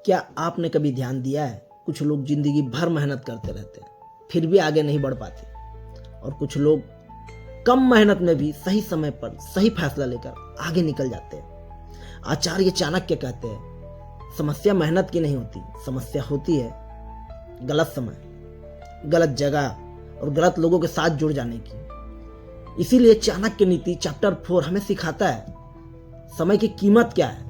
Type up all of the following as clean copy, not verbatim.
क्या आपने कभी ध्यान दिया है, कुछ लोग जिंदगी भर मेहनत करते रहते हैं फिर भी आगे नहीं बढ़ पाते, और कुछ लोग कम मेहनत में भी सही समय पर सही फैसला लेकर आगे निकल जाते हैं। आचार्य चाणक्य कहते हैं, समस्या मेहनत की नहीं होती, समस्या होती है गलत समय, गलत जगह और गलत लोगों के साथ जुड़ जाने की। इसीलिए चाणक्य नीति चैप्टर 4 हमें सिखाता है समय की कीमत क्या है,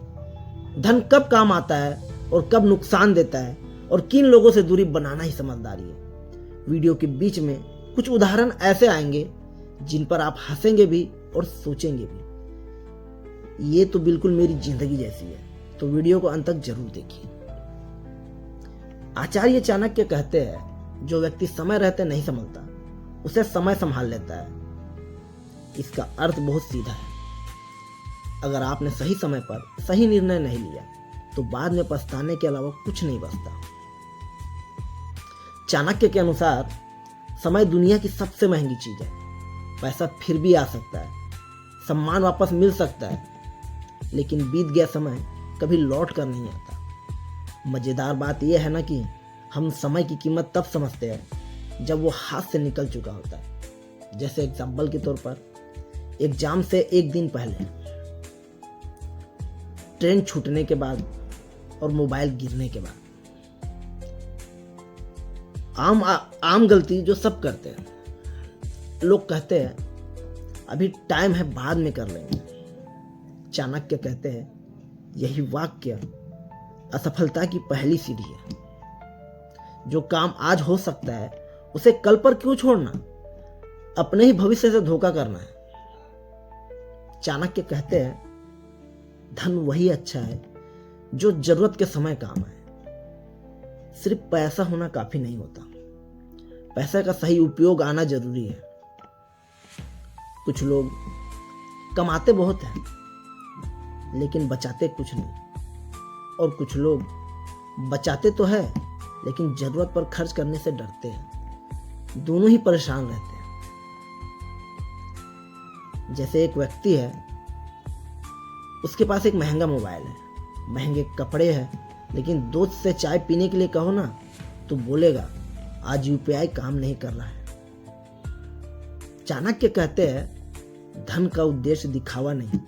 धन कब काम आता है और कब नुकसान देता है, और किन लोगों से दूरी बनाना ही समझदारी है। वीडियो के बीच में कुछ उदाहरण ऐसे आएंगे जिन पर आप हंसेंगे भी और सोचेंगे भी। ये तो बिल्कुल मेरी जिंदगी जैसी है, तो वीडियो को अंत तक जरूर देखिए। आचार्य चाणक्य कहते हैं, जो व्यक्ति समय रहते नहीं संभलता उसे समय संभाल लेता है। इसका अर्थ बहुत सीधा है, अगर आपने सही समय पर सही निर्णय नहीं लिया तो बाद में पछताने के अलावा कुछ नहीं बचता। चाणक्य के अनुसार समय दुनिया की सबसे महंगी चीज है। पैसा फिर भी आ सकता है, सम्मान वापस मिल सकता है, लेकिन बीत गया समय कभी लौट कर नहीं आता। मजेदार बात यह है ना कि हम समय की कीमत तब समझते हैं जब वो हाथ से निकल चुका होता है। जैसे एग्जाम्पल के तौर पर, एग्जाम से एक दिन पहले, ट्रेन छूटने के बाद और मोबाइल गिरने के बाद। आम गलती जो सब करते हैं। लोग कहते हैं अभी टाइम है, बाद में कर लेंगे। चाणक्य कहते हैं, यही वाक्य असफलता की पहली सीढ़ी है। जो काम आज हो सकता है उसे कल पर क्यों छोड़ना, अपने ही भविष्य से धोखा करना है। चाणक्य कहते हैं, धन वही अच्छा है जो जरूरत के समय काम आए। सिर्फ पैसा होना काफी नहीं होता, पैसे का सही उपयोग आना जरूरी है। कुछ लोग कमाते बहुत हैं लेकिन बचाते कुछ नहीं, और कुछ लोग बचाते तो है लेकिन जरूरत पर खर्च करने से डरते हैं। दोनों ही परेशान रहते हैं। जैसे एक व्यक्ति है, उसके पास एक महंगा मोबाइल है, महंगे कपड़े हैं, लेकिन दोस्त से चाय पीने के लिए कहो ना तो बोलेगा आज यूपीआई काम नहीं कर रहा है। चाणक्य कहते हैं, धन का उद्देश्य दिखावा नहीं,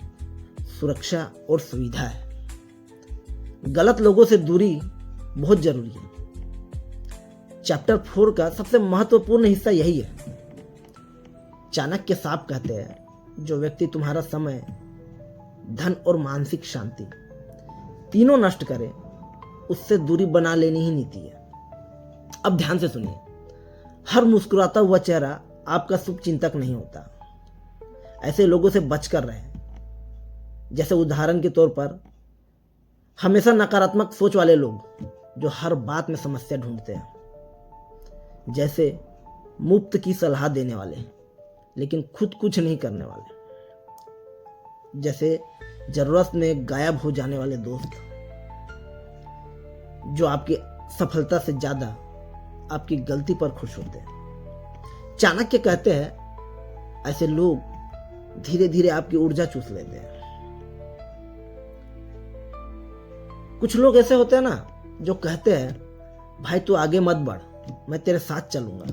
सुरक्षा और सुविधा है। गलत लोगों से दूरी बहुत जरूरी है। चैप्टर 4 का सबसे महत्वपूर्ण हिस्सा यही है। चाणक्य साफ कहते हैं, जो व्यक्ति तुम्हारा समय, धन और मानसिक शांति तीनों नष्ट करे, उससे दूरी बना लेनी ही नीति है। अब ध्यान से सुनिए, हर मुस्कुराता हुआ चेहरा आपका शुभ चिंतक नहीं होता। ऐसे लोगों से बचकर रहें। जैसे उदाहरण के तौर पर, हमेशा नकारात्मक सोच वाले लोग जो हर बात में समस्या ढूंढते हैं। जैसे मुफ्त की सलाह देने वाले लेकिन खुद कुछ नहीं करने वाले। जैसे जरूरत में गायब हो जाने वाले दोस्त जो आपकी सफलता से ज्यादा आपकी गलती पर खुश होते हैं। चाणक्य कहते हैं, ऐसे लोग धीरे धीरे आपकी ऊर्जा चूस लेते हैं। कुछ लोग ऐसे होते हैं ना जो कहते हैं, भाई तू आगे मत बढ़, मैं तेरे साथ चलूंगा,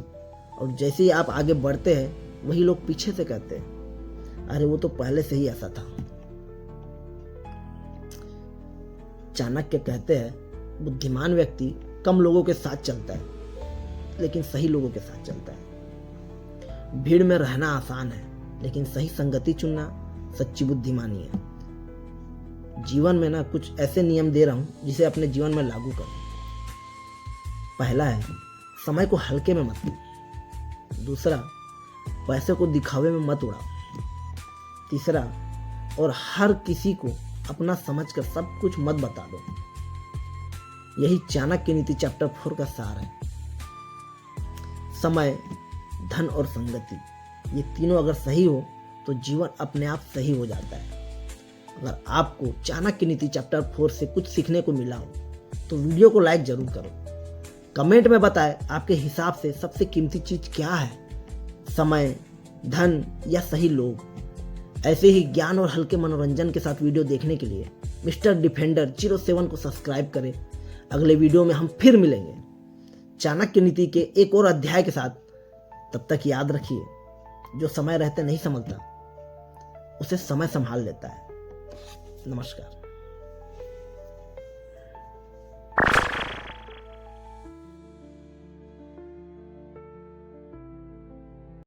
और जैसे ही आप आगे बढ़ते हैं वही लोग पीछे से कहते हैं, अरे वो तो पहले से ही ऐसा था। चाणक्य कहते हैं, बुद्धिमान व्यक्ति कम लोगों के साथ चलता है लेकिन सही लोगों के साथ चलता है। भीड़ में रहना आसान है लेकिन सही संगति चुनना सच्ची बुद्धिमानी है। जीवन में ना कुछ ऐसे नियम दे रहा हूं जिसे अपने जीवन में लागू करो। पहला है, समय को हल्के में मत लो। दूसरा, पैसे को दिखावे में मत उड़ाओ। तीसरा, और हर किसी को अपना समझकर सब कुछ मत बता दो। यही चाणक्य नीति चैप्टर 4 का सार है। समय, धन और संगति, ये तीनों अगर सही हो तो जीवन अपने आप सही हो जाता है। अगर आपको चाणक्य नीति चैप्टर 4 से कुछ सीखने को मिला हो तो वीडियो को लाइक जरूर करो। कमेंट में बताएं आपके हिसाब से सबसे कीमती चीज क्या है, समय, धन या सही लोग। ऐसे ही ज्ञान और हल्के मनोरंजन के साथ वीडियो देखने के लिए मिस्टर डिफेंडर 07 को सब्सक्राइब करें। अगले वीडियो में हम फिर मिलेंगे चाणक्य नीति के एक और अध्याय के साथ। तब तक याद रखिए, जो समय रहते नहीं संभलता उसे समय संभाल लेता है। नमस्कार।